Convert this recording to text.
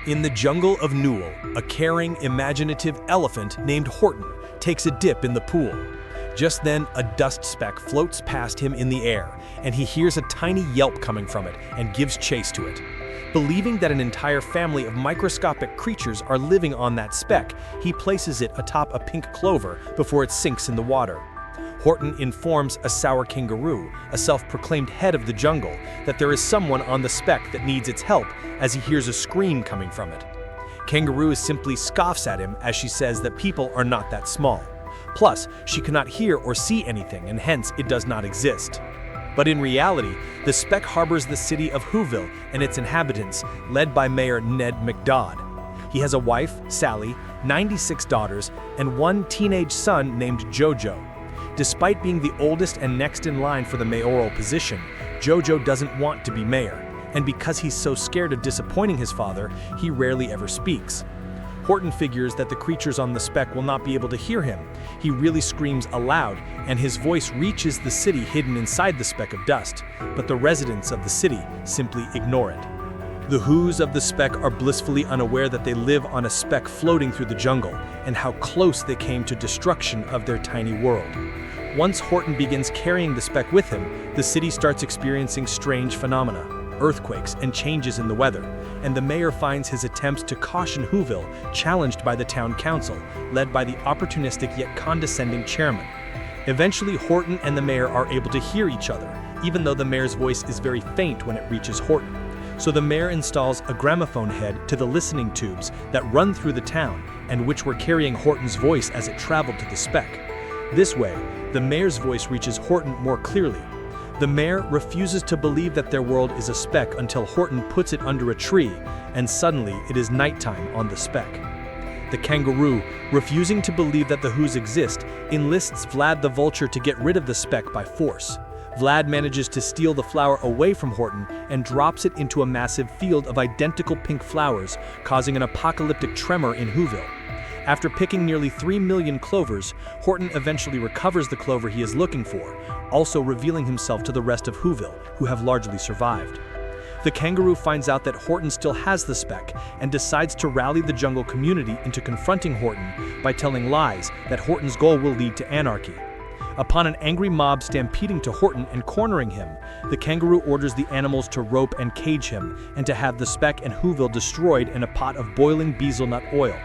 In the jungle of Newell, a caring, imaginative elephant named Horton takes a dip in the pool. Just then, a dust speck floats past him in the air, and he hears a tiny yelp coming from it and gives chase to it. Believing that an entire family of microscopic creatures are living on that speck, he places it atop a pink clover before it sinks in the water. Horton informs a sour kangaroo, a self-proclaimed head of the jungle, that there is someone on the speck that needs its help as he hears a scream coming from it. Kangaroo simply scoffs at him as she says that people are not that small. Plus, she cannot hear or see anything and hence it does not exist. But in reality, the speck harbors the city of Whoville and its inhabitants, led by Mayor Ned McDodd. He has a wife, Sally, 96 daughters, and one teenage son named Jojo. Despite being the oldest and next in line for the mayoral position, Jojo doesn't want to be mayor, and because he's so scared of disappointing his father, he rarely ever speaks. Horton figures that the creatures on the speck will not be able to hear him. He really screams aloud, and his voice reaches the city hidden inside the speck of dust, but the residents of the city simply ignore it. The Whos of the speck are blissfully unaware that they live on a speck floating through the jungle, and how close they came to destruction of their tiny world. Once Horton begins carrying the speck with him, the city starts experiencing strange phenomena, earthquakes, and changes in the weather, and the mayor finds his attempts to caution Whoville challenged by the town council, led by the opportunistic yet condescending chairman. Eventually, Horton and the mayor are able to hear each other, even though the mayor's voice is very faint when it reaches Horton. So the mayor installs a gramophone head to the listening tubes that run through the town and which were carrying Horton's voice as it traveled to the speck. This way, the mayor's voice reaches Horton more clearly. The mayor refuses to believe that their world is a speck until Horton puts it under a tree, and suddenly it is nighttime on the speck. The kangaroo, refusing to believe that the Whos exist, enlists Vlad the vulture to get rid of the speck by force. Vlad manages to steal the flower away from Horton and drops it into a massive field of identical pink flowers, causing an apocalyptic tremor in Whoville. After picking nearly 3 million clovers, Horton eventually recovers the clover he is looking for, also revealing himself to the rest of Whoville, who have largely survived. The kangaroo finds out that Horton still has the speck and decides to rally the jungle community into confronting Horton by telling lies that Horton's goal will lead to anarchy. Upon an angry mob stampeding to Horton and cornering him, the kangaroo orders the animals to rope and cage him and to have the speck and Whoville destroyed in a pot of boiling bezelnut oil.